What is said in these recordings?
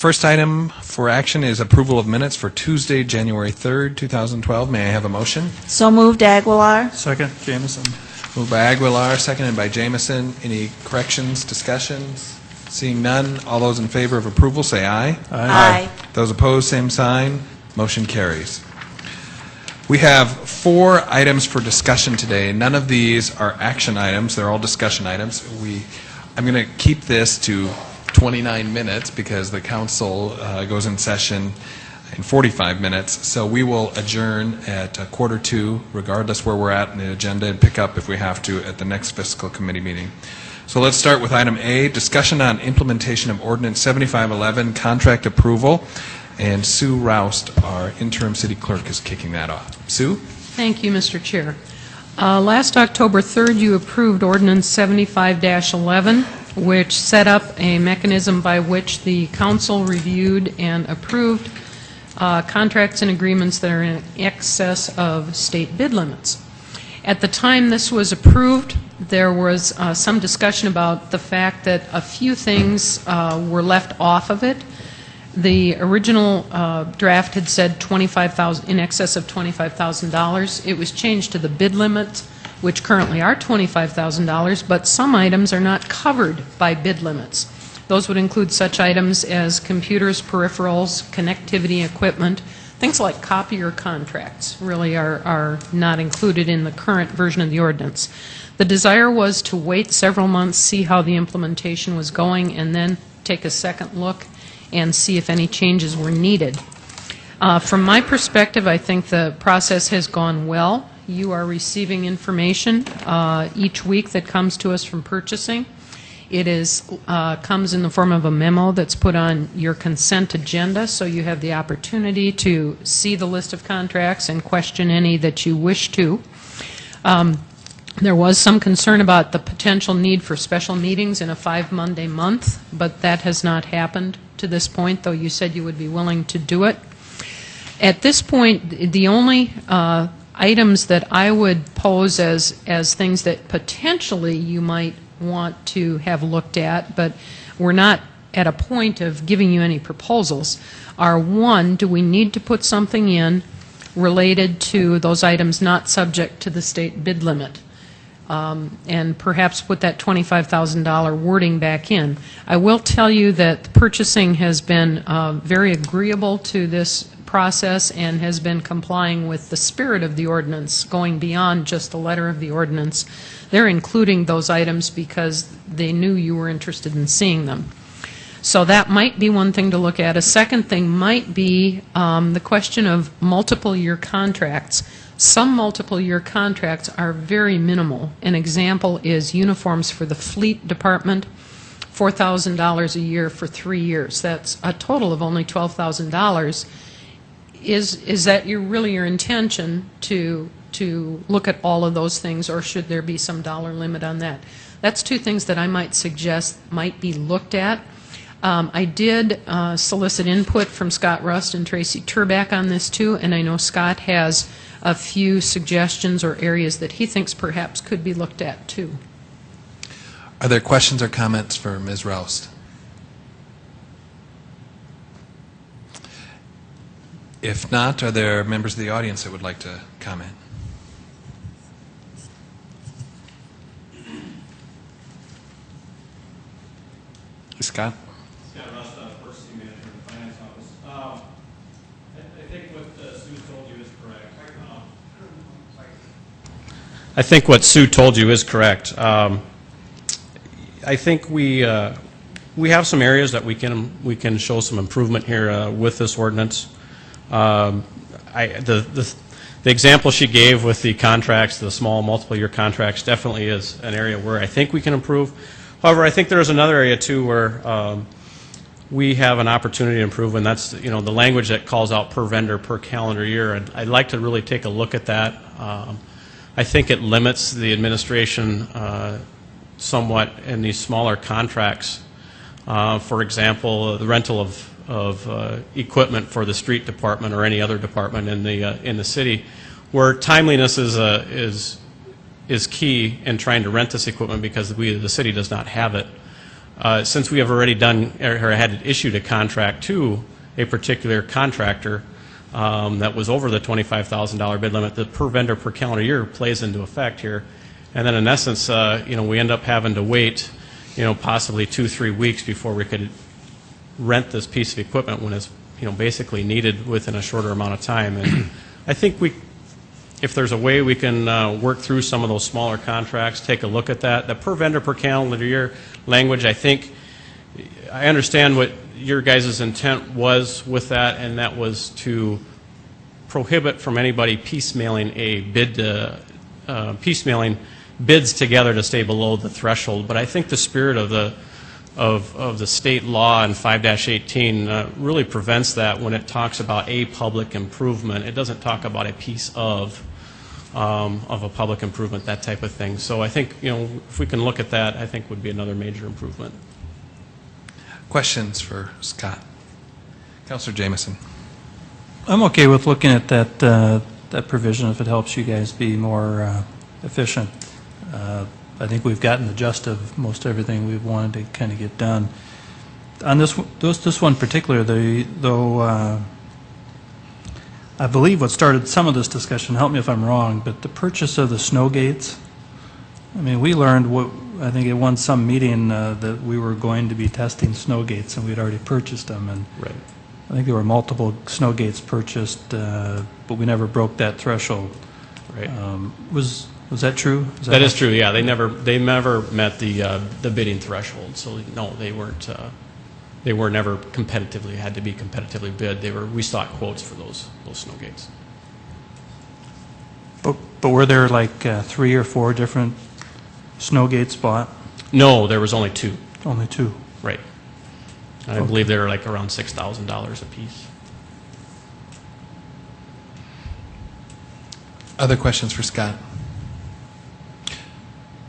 First item for action is approval of minutes for Tuesday, January 3rd, 2012. May I have a motion? So moved, Aguilar. Second, Jamison. Moved by Aguilar, seconded by Jamison. Any corrections, discussions? Seeing none, all those in favor of approval say aye. Aye. Those opposed, same sign. Motion carries. We have 4 items for discussion today. None of these are action items. They're all discussion items. I'm going to keep this to 29 minutes because the council goes in session in 45 minutes. So we will adjourn at 1:45, regardless where we're at in the agenda, and pick up if we have to at the next fiscal committee meeting. So let's start with item A, discussion on implementation of Ordinance 7511, contract approval. And Sue Roust, our interim city clerk, is kicking that off. Sue? Thank you, Mr. Chair. Last October 3rd, you approved Ordinance 75-11, which set up a mechanism by which the council reviewed and approved contracts and agreements that are in excess of state bid limits. At the time this was approved, there was some discussion about the fact that a few things were left off of it. The original draft had said $25,000, in excess of $25,000. It was changed to the bid limit, which currently are $25,000, but some items are not covered by bid limits. Those would include such items as computers, peripherals, connectivity equipment. Things like copier contracts really are not included in the current version of the ordinance. The desire was to wait several months, see how the implementation was going, and then take a second look and see if any changes were needed. From my perspective, I think the process has gone well. You are receiving information each week that comes to us from purchasing. It comes in the form of a memo that's put on your consent agenda, so you have the opportunity to see the list of contracts and question any that you wish to. There was some concern about the potential need for special meetings in a 5-Monday month, but that has not happened to this point, though you said you would be willing to do it. At this point, the only items that I would pose as things that potentially you might want to have looked at, but we're not at a point of giving you any proposals, are: 1, do we need to put something in related to those items not subject to the state bid limit? And perhaps put that $25,000 wording back in. I will tell you that purchasing has been very agreeable to this process and has been complying with the spirit of the ordinance, going beyond just the letter of the ordinance. They're including those items because they knew you were interested in seeing them. So that might be one thing to look at. A second thing might be the question of multiple-year contracts. Some multiple-year contracts are very minimal. An example is uniforms for the fleet department, $4,000 a year for 3 years. That's a total of only $12,000. Is that really your intention to look at all of those things, or should there be some dollar limit on that? That's 2 things that I might suggest might be looked at. I did solicit input from Scott Rust and Tracy Turback on this too, and I know Scott has a few suggestions or areas that he thinks perhaps could be looked at too. Are there questions or comments for Ms. Roust? If not, are there members of the audience that would like to comment? Scott? Scott Rust, Purchasing Manager in the Finance Office. I think what Sue told you is correct. I think what Sue told you is correct. I think we have some areas that we can show some improvement here with this ordinance. The example she gave with the contracts, the small multiple-year contracts, definitely is an area where I think we can improve. However, I think there is another area too where we have an opportunity to improve, and that's the language that calls out per vendor per calendar year. And I'd like to really take a look at that. I think it limits the administration somewhat in these smaller contracts. For example, the rental of equipment for the street department or any other department in the city, where timeliness is key in trying to rent this equipment because the city does not have it. since we have already done or had issued a contract to a particular contractor that was over the $25,000 bid limit, the per vendor per calendar year plays into effect here. And then in essence, we end up having to wait, possibly 2-3 weeks before we could rent this piece of equipment when it's, basically needed within a shorter amount of time. And I think if there's a way we can work through some of those smaller contracts, take a look at that. The per vendor per calendar year language, I understand what your guys' intent was with that, and that was to prohibit from anybody piecemealing piecemealing bids together to stay below the threshold. But I think the spirit of the state law in 5-18 really prevents that when it talks about a public improvement. It doesn't talk about a piece of a public improvement, that type of thing. So I think, if we can look at that, I think would be another major improvement. Questions for Scott? Councilor Jameson. I'm okay with looking at that provision if it helps you guys be more efficient. I think we've gotten the gist of most everything we've wanted to kind of get done. On this one in particular, I believe what started some of this discussion, help me if I'm wrong, but the purchase of the snow gates, I mean, we learned, I think at some meeting that we were going to be testing snow gates, and we'd already purchased them. And Right. I think there were multiple snow gates purchased, but we never broke that threshold. Right. Was that true? That is true. Yeah, they never met the bidding threshold. So no, they weren't. They were never had to be competitively bid. We sought quotes for those snow gates. But were there like 3 or 4 different snow gates bought? No, there was only 2. Only 2. Right. I believe they were like around $6,000 a piece. Other questions for Scott?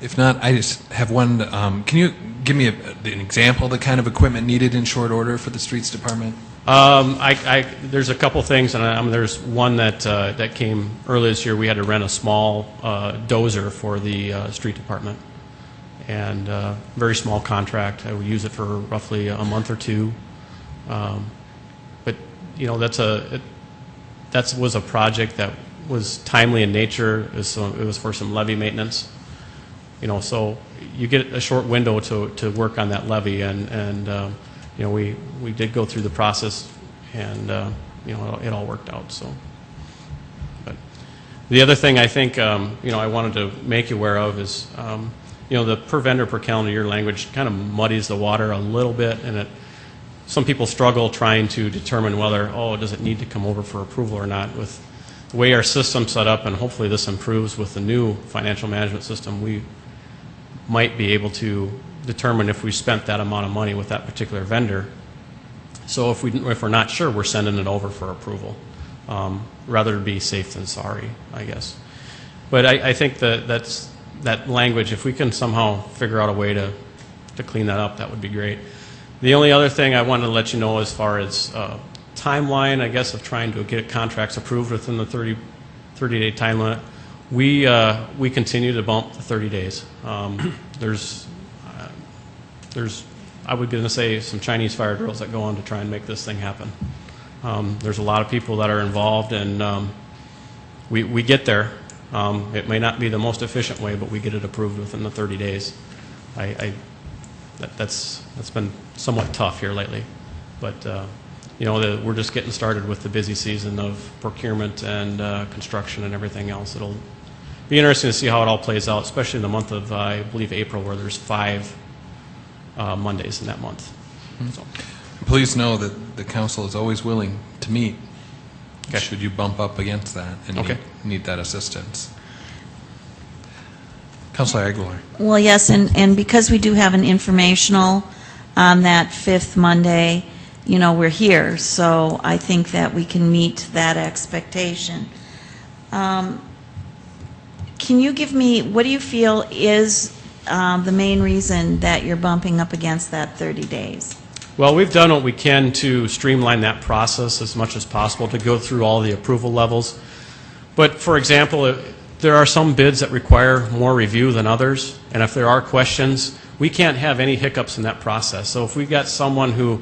If not, I just have one. Can you give me an example of the kind of equipment needed in short order for the streets department? There's a couple things, and there's one that came early this year. We had to rent a small dozer for the street department, and very small contract. I would use it for roughly a month or 2. But that was a project that was timely in nature. It was for some levee maintenance. So you get a short window to work on that levee, and we did go through the process, and it all worked out. So, but the other thing I think I wanted to make you aware of is the per vendor per calendar year language kind of muddies the water a little bit, and some people struggle trying to determine whether does it need to come over for approval or not. With the way our system's set up, and hopefully this improves with the new financial management system, we might be able to determine if we spent that amount of money with that particular vendor. So if we're not sure, we're sending it over for approval, rather be safe than sorry, I guess. But I think that language, if we can somehow figure out a way to clean that up, that would be great. The only other thing I wanted to let you know as far as timeline, I guess, of trying to get contracts approved within the 30-day time limit, we continue to bump the 30 days. There's I would going to say some Chinese fire drills that go on to try and make this thing happen. There's a lot of people that are involved, and we get there. It may not be the most efficient way, but we get it approved within the 30 days. That's been somewhat tough here lately, but we're just getting started with the busy season of procurement and construction and everything else. It'll be interesting to see how it all plays out, especially in the month of, I believe, April, where there's 5 Mondays in that month. Mm-hmm. So. Please know that the council is always willing to meet. Okay. Should you bump up against that and need that assistance. Councilor Aguilar. Well, yes, and because we do have an informational on that 5th Monday, we're here, so I think that we can meet that expectation. Can you give me, what do you feel is the main reason that you're bumping up against that 30 days? Well, we've done what we can to streamline that process as much as possible to go through all the approval levels. But, for example, there are some bids that require more review than others, and if there are questions, we can't have any hiccups in that process. So if we've got someone who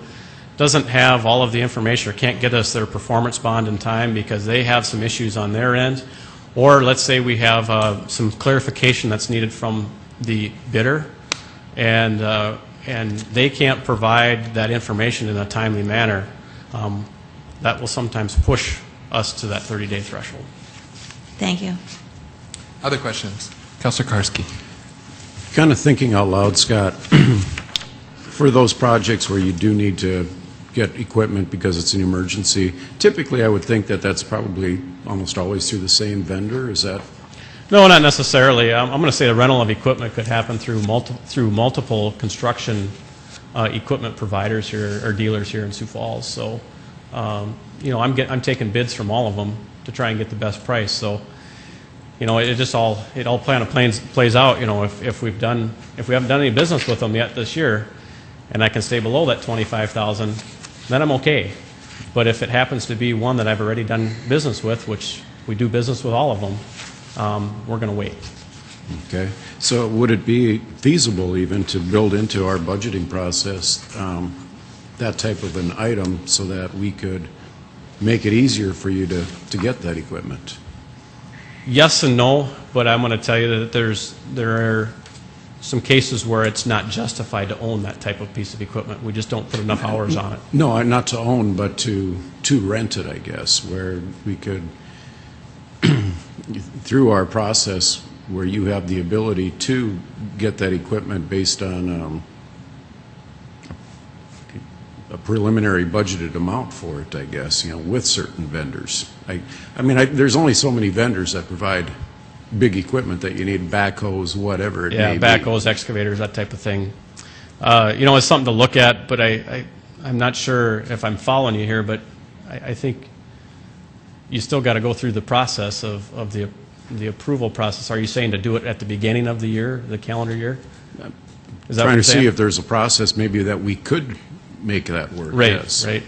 doesn't have all of the information or can't get us their performance bond in time because they have some issues on their end, or let's say we have some clarification that's needed from the bidder, and they can't provide that information in a timely manner, that will sometimes push us to that 30-day threshold. Thank you. Other questions? Councilor Karski. Kind of thinking out loud, Scott, for those projects where you do need to get equipment because it's an emergency, typically I would think that that's probably almost always through the same vendor. Is that? No, not necessarily. I'm going to say the rental of equipment could happen through multiple construction equipment providers here or dealers here in Sioux Falls. So, I'm taking bids from all of them to try and get the best price. So, it all plays out. If we haven't done any business with them yet this year, and I can stay below that 25,000, then I'm okay. But if it happens to be one that I've already done business with, which we do business with all of them, we're going to wait. Okay. So would it be feasible even to build into our budgeting process that type of an item so that we could make it easier for you to get that equipment? Yes and no, but I'm going to tell you that there are some cases where it's not justified to own that type of piece of equipment. We just don't put enough hours on it. No, not to own, but to rent it, I guess, where we could, through our process, where you have the ability to get that equipment based on a preliminary budgeted amount for it, I guess, with certain vendors. There's only so many vendors that provide big equipment that you need, backhoes, whatever it may be. Yeah, backhoes, excavators, that type of thing. It's something to look at, but I'm not sure if I'm following you here, but I think you still got to go through the process of the approval process. Are you saying to do it at the beginning of the year, the calendar year? Is that Trying what you're to see saying? if there's a process maybe that we could make that work. Right, yes. right.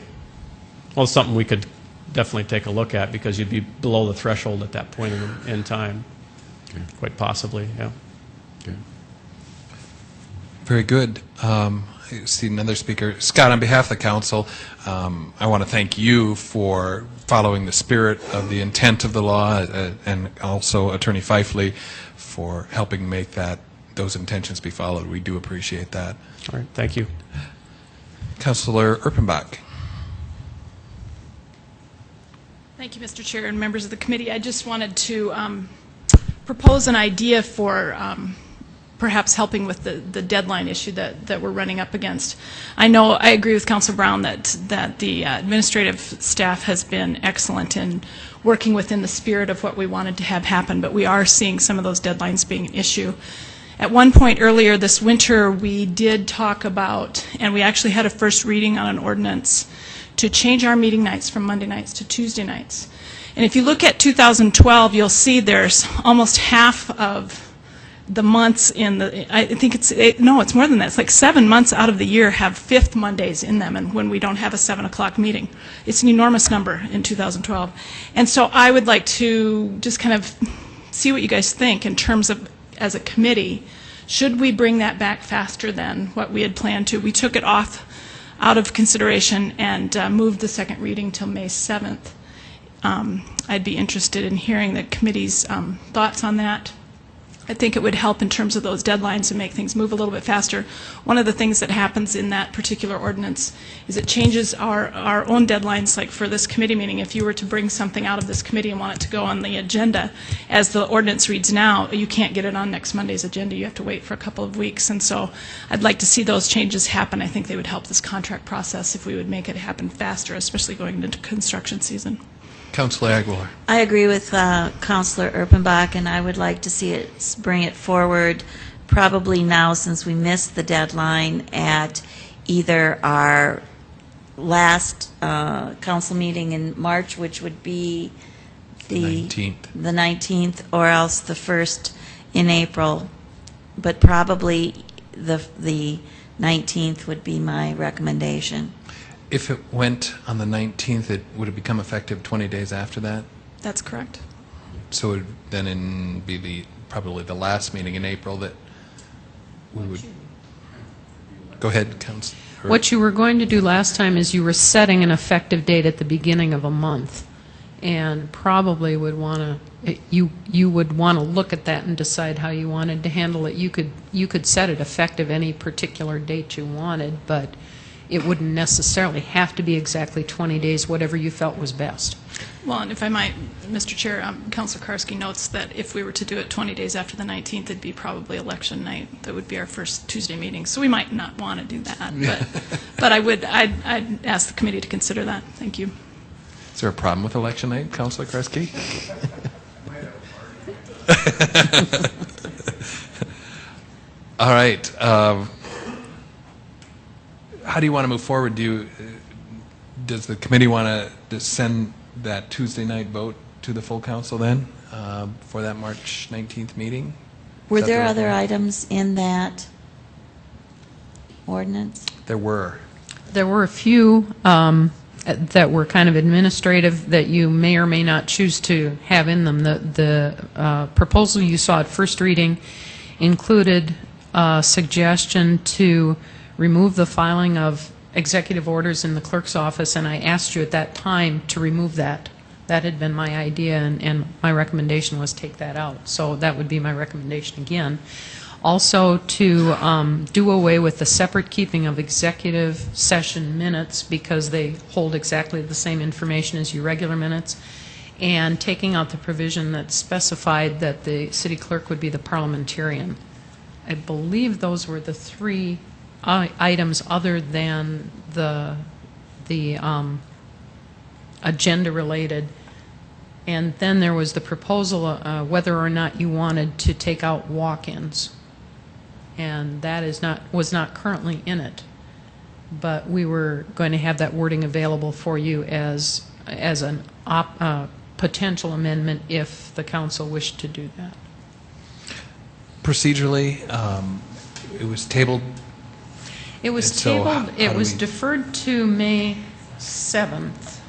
Well, it's something we could definitely take a look at because you'd be below the threshold at that point in time. Okay. Quite possibly, yeah. Okay. Very good. I see another speaker. Scott, on behalf of the council, I want to thank you for following the spirit of the intent of the law, and also Attorney Fifley for helping make those intentions be followed. We do appreciate that. All right, thank you. Councilor Erpenbach. Thank you, Mr. Chair and members of the committee. I just wanted to propose an idea for perhaps helping with the deadline issue that we're running up against. I agree with Councilor Brown that the administrative staff has been excellent in working within the spirit of what we wanted to have happen, but we are seeing some of those deadlines being an issue. At one point earlier this winter, we did talk about, and we actually had a first reading on an ordinance to change our meeting nights from Monday nights to Tuesday nights. And if you look at 2012, you'll see there's almost half of the months in I think it's more than that. It's like 7 months out of the year have fifth Mondays in them, and when we don't have a 7 o'clock meeting. It's an enormous number in 2012. And so I would like to just kind of see what you guys think in terms of, as a committee, should we bring that back faster than what we had planned to? We took it out of consideration and moved the second reading till May 7th. I'd be interested in hearing the committee's thoughts on that. I think it would help in terms of those deadlines and make things move a little bit faster. One of the things that happens in that particular ordinance is it changes our own deadlines. Like for this committee meeting, if you were to bring something out of this committee and want it to go on the agenda, as the ordinance reads now, you can't get it on next Monday's agenda. You have to wait for a couple of weeks. And so I'd like to see those changes happen. I think they would help this contract process if we would make it happen faster, especially going into construction season. Councilor Aguilar. I agree with Councilor Erpenbach, and I would like to see it bring it forward probably now, since we missed the deadline, at either our last council meeting in March, which would be the 19th, or else the first in April. But probably the 19th would be my recommendation. If it went on the 19th, would it become effective 20 days after that? That's correct. So it would then be probably the last meeting in April that we would... Go ahead, Council. What you were going to do last time is you were setting an effective date at the beginning of a month, and probably would want to, you would want to look at that and decide how you wanted to handle it. You could set it effective any particular date you wanted, but it wouldn't necessarily have to be exactly 20 days, whatever you felt was best. Well, and if I might, Mr. Chair, Councilor Karski notes that if we were to do it 20 days after the 19th, it'd be probably election night. That would be our first Tuesday meeting. So we might not want to do that. But I'd ask the committee to consider that. Thank you. Is there a problem with election night, Councilor Kreski? All right. How do you want to move forward? Does the committee want to send that Tuesday night vote to the full council then for that March 19th meeting? Were Is that there the- other items in that ordinance? There were. There were a few that were kind of administrative that you may or may not choose to have in them. The proposal you saw at first reading included a suggestion to remove the filing of executive orders in the clerk's office, and I asked you at that time to remove that. That had been my idea, and my recommendation was take that out. So that would be my recommendation again. Also, to do away with the separate keeping of executive session minutes because they hold exactly the same information as your regular minutes, and taking out the provision that specified that the city clerk would be the parliamentarian. I believe those were the three items other than the agenda-related. And then there was the proposal whether or not you wanted to take out walk-ins. And that was not currently in it. But we were going to have that wording available for you as an potential amendment if the council wished to do that. Procedurally, it was tabled. It was And so how tabled, it do was we- deferred to May 7th.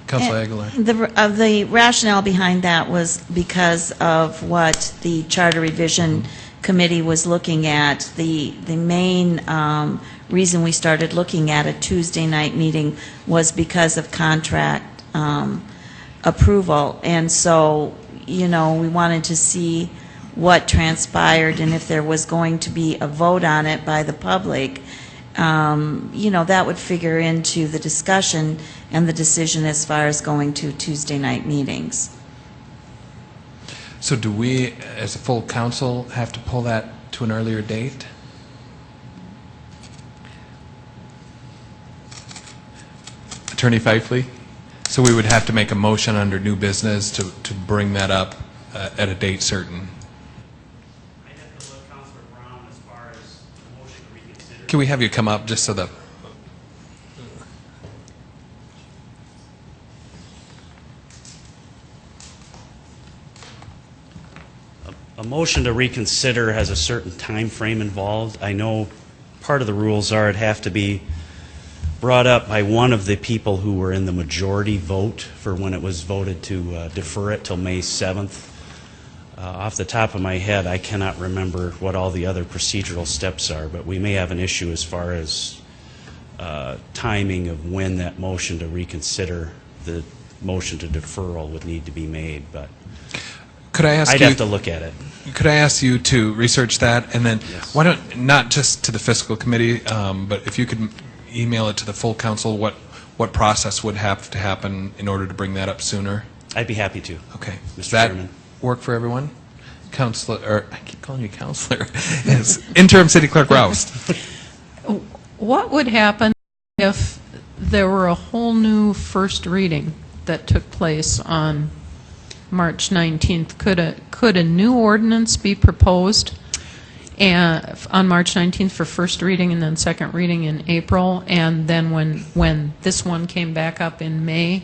Councilor Aguilar. The rationale behind that was because of what the Charter Revision Committee was looking at. The main reason we started looking at a Tuesday night meeting was because of contract approval. And so, we wanted to see what transpired, and if there was going to be a vote on it by the public, that would figure into the discussion and the decision as far as going to Tuesday night meetings. So do we, as a full council, have to pull that to an earlier date? Attorney Fifley? So we would have to make a motion under new business to bring that up at a date certain. I have to look Councilor Brown as far as the motion to reconsider. Can we have you come up just so that... A motion to reconsider has a certain time frame involved. I know part of the rules are it'd have to be brought up by one of the people who were in the majority vote for when it was voted to defer it till May 7th. Off the top of my head, I cannot remember what all the other procedural steps are, but we may have an issue as far as timing of when that motion to reconsider the motion to deferral would need to be made, but Could I ask I'd you... have to look at it. Could I ask you to research that, and then Yes. why don't, not just to the fiscal committee, but if you could email it to the full council, what process would have to happen in order to bring that up sooner? I'd be happy to. Okay. Does Mr. that Chairman. work for everyone? Councilor, or I keep calling you Counselor, yes, Interim City Clerk Roust. What would happen if there were a whole new first reading that took place on March 19th? Could a new ordinance be proposed on March 19th for first reading and then second reading in April, and then when this one came back up in May,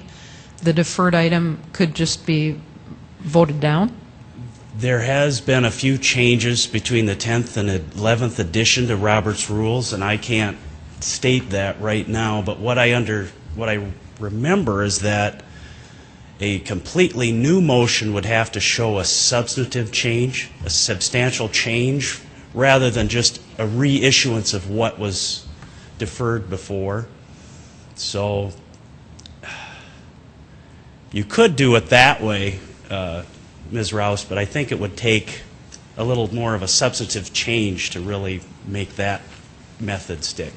the deferred item could just be voted down? There has been a few changes between the 10th and 11th edition to Robert's Rules, and I can't state that right now, but what I remember is that A completely new motion would have to show a substantive change, a substantial change, rather than just a reissuance of what was deferred before. So you could do it that way, Ms. Rouse, but I think it would take a little more of a substantive change to really make that method stick.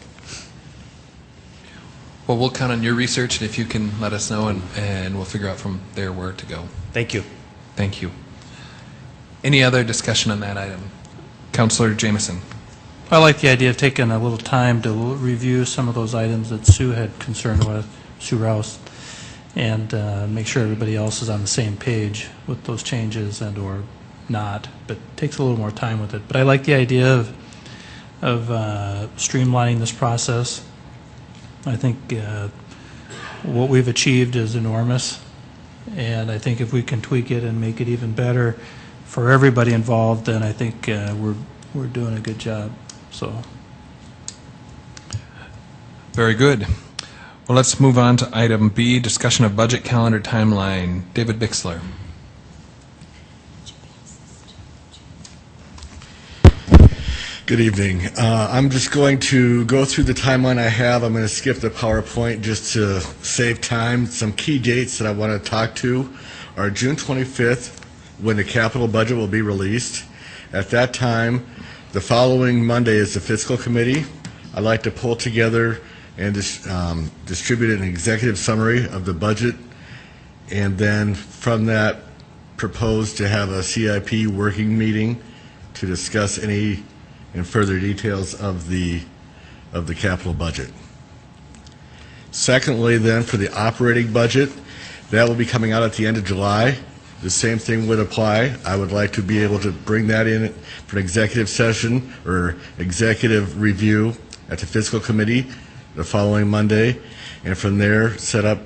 Well, we'll count on your research, and if you can let us know, and we'll figure out from there where to go. Thank you. Thank you. Any other discussion on that item? Councilor Jameson. I like the idea of taking a little time to review some of those items that Sue had concern with, Sue Rouse, and make sure everybody else is on the same page with those changes and or not, but it takes a little more time with it. But I like the idea of streamlining this process. I think what we've achieved is enormous, and I think if we can tweak it and make it even better for everybody involved, then I think we're doing a good job. So, Very good. Well, let's move on to item B, discussion of budget calendar timeline. David Bixler. Good evening. I'm just going to go through the timeline I have. I'm going to skip the PowerPoint just to save time. Some key dates that I want to talk to are June 25th, when the capital budget will be released. At that time, the following Monday is the Fiscal Committee. I'd like to pull together and distribute an executive summary of the budget, and then from that propose to have a CIP working meeting to discuss any and further details of the capital budget. Secondly, then, for the operating budget, that will be coming out at the end of July. The same thing would apply. I would like to be able to bring that in for an executive session or executive review at the Fiscal Committee the following Monday, and from there set up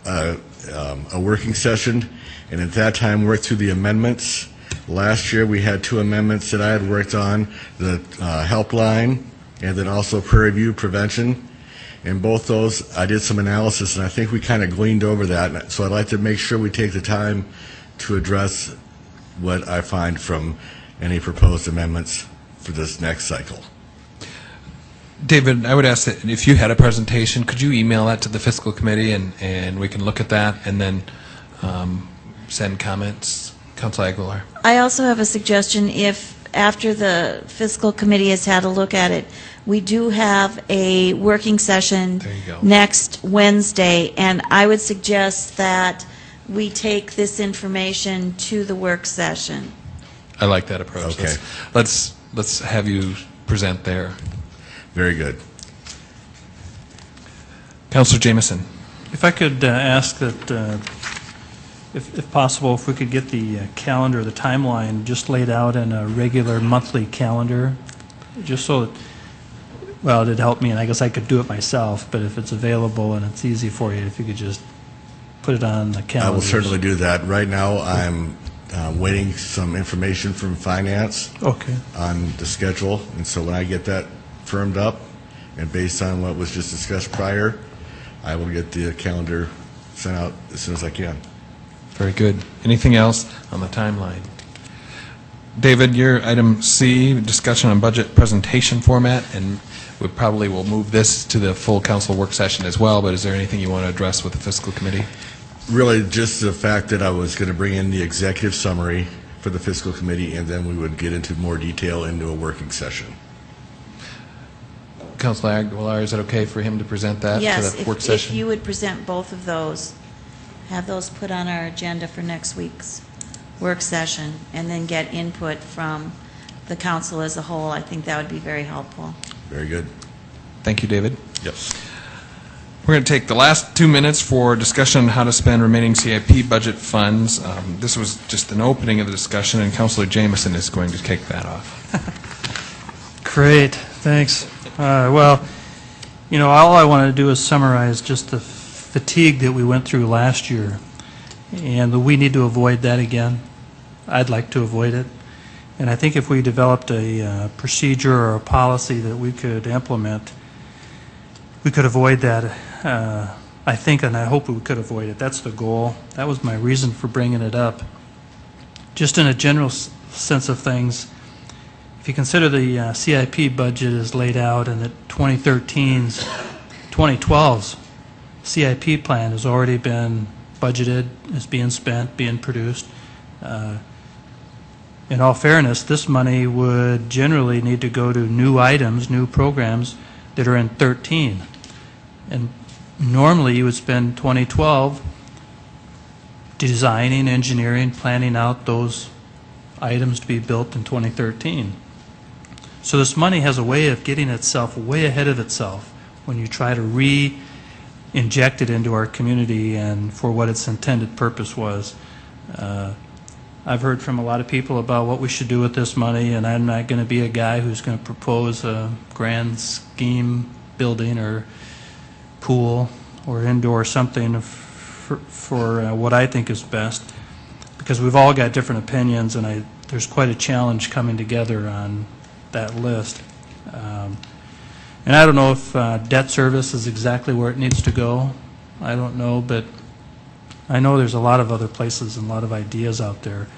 a working session, and at that time work through the amendments. Last year, we had 2 amendments that I had worked on, the helpline and then also prairie view prevention. And both those, I did some analysis, and I think we kind of gleaned over that. So I'd like to make sure we take the time to address what I find from any proposed amendments for this next cycle. David, I would ask that if you had a presentation, could you email that to the Fiscal Committee, and we can look at that and then send comments? Council Aguilar. I also have a suggestion. If after the Fiscal Committee has had a look at it, we do have a working session There you go. next Wednesday, and I would suggest that we take this information to the work session. I like that approach. Okay. Let's have you present there. Very good. Councilor Jameson. if I could ask that, if possible, if we could get the calendar, the timeline, just laid out in a regular monthly calendar, just so that, well, it'd help me, and I guess I could do it myself, but if it's available and it's easy for you, if you could just put it on the calendar. I will certainly do that. Right now, I'm waiting some information from finance Okay. on the schedule, and so when I get that firmed up, and based on what was just discussed prior, I will get the calendar sent out as soon as I can. Very good. Anything else on the timeline? David, your item C, discussion on budget presentation format, and we probably will move this to the full council work session as well, but is there anything you want to address with the fiscal committee? Really, just the fact that I was going to bring in the executive summary for the fiscal committee, and then we would get into more detail into a working session. Councilor Aguilar, is it okay for him to present that to Yes, the work if session? you would present both of those, have those put on our agenda for next week's work session, and then get input from the council as a whole, I think that would be very helpful. Very good. Thank you, David. Yes. We're going to take the last 2 minutes for discussion on how to spend remaining CIP budget funds. This was just an opening of the discussion, and Councilor Jameson is going to kick that off. Great, thanks. Well, you know, all I wanted to do is summarize just the fatigue that we went through last year, and we need to avoid that again. I'd like to avoid it. And I think if we developed a procedure or a policy that we could implement, we could avoid that. I I think, and I hope we could avoid it. That's the goal. That was my reason for bringing it up. Just in a general sense of things, if you consider the CIP budget is laid out and that 2012's CIP plan has already been budgeted, is being spent, being produced. In all fairness, this money would generally need to go to new items, new programs that are in 13. And normally you would spend 2012 designing, engineering, planning out those items to be built in 2013. So this money has a way of getting itself way ahead of itself when you try to re-inject it into our community and for what its intended purpose was. I've heard from a lot of people about what we should do with this money, and I'm not going to be a guy who's going to propose a grand scheme building or pool or indoor something for what I think is best, because we've all got different opinions, and there's quite a challenge coming together on that list. And I don't know if debt service is exactly where it needs to go. I don't know, but I know there's a lot of other places and a lot of ideas out there.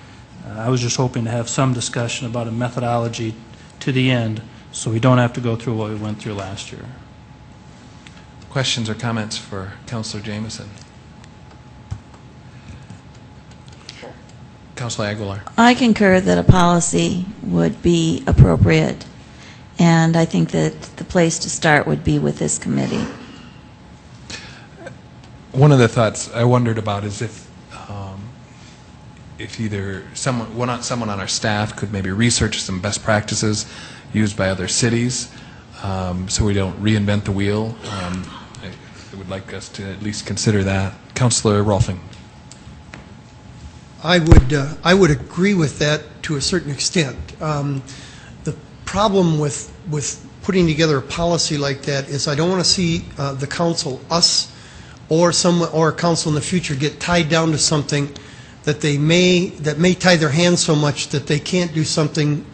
I was just hoping to have some discussion about a methodology to the end so we don't have to go through what we went through last year. Questions or comments for Councilor Jameson? Councilor Aguilar. I concur that a policy would be appropriate, and I think that the place to start would be with this committee. One of the thoughts I wondered about is if either someone on our staff could maybe research some best practices used by other cities, so we don't reinvent the wheel. I would like us to at least consider that. Councilor Rolfing. I would agree with that to a certain extent. The problem with putting together a policy like that is I don't want to see the council, us, or a council in the future get tied down to something that may tie their hands so much that they can't do something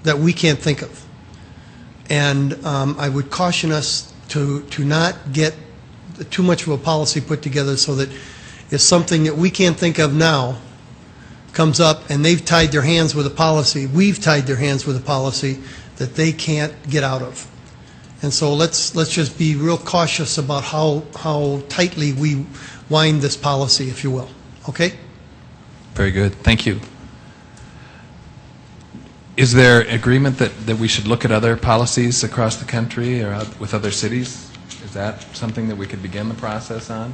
that we can't think of. And I would caution us to not get too much of a policy put together so that if something that we can't think of now comes up and they've tied their hands with a policy, we've tied their hands with a policy that they can't get out of. And so let's just be real cautious about how tightly we wind this policy, if you will. Okay? Very good. Thank you. Is there agreement that we should look at other policies across the country or with other cities? Is that something that we could begin the process on?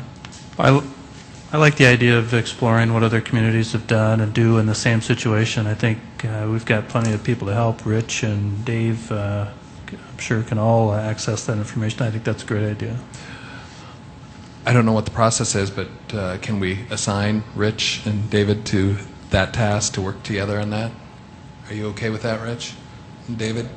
I like the idea of exploring what other communities have done and do in the same situation. I think we've got plenty of people to help. Rich and Dave, I'm sure, can all access that information. I think that's a great idea. I don't know what the process is, but can we assign Rich and David to that task to work together on that? Are you okay with that, Rich and David?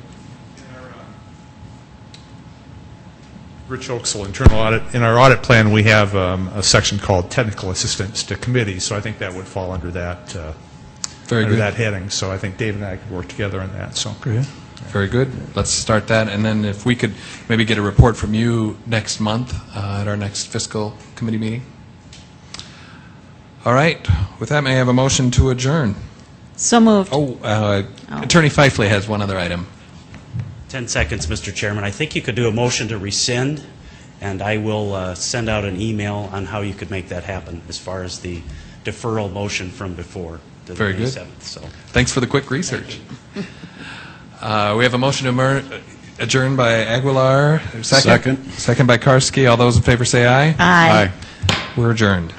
Rich Oaksel, internal audit. In our audit plan, we have a section called technical assistance to committees, so I think that would fall under that that heading. So I think Dave and I could work together on that. So Great. Very good. Let's start that, and then if we could maybe get a report from you next month at our next fiscal committee meeting. All right. With that, may I have a motion to adjourn? So moved. Attorney Fifley has one other item. 10 seconds, Mr. Chairman. I think you could do a motion to rescind, and I will send out an email on how you could make that happen as far as the deferral motion from before to the Very good. 27th. So, Thanks for the quick research. We have a motion to adjourn by Aguilar. Second by Karski. All those in favor say aye. Aye. We're adjourned.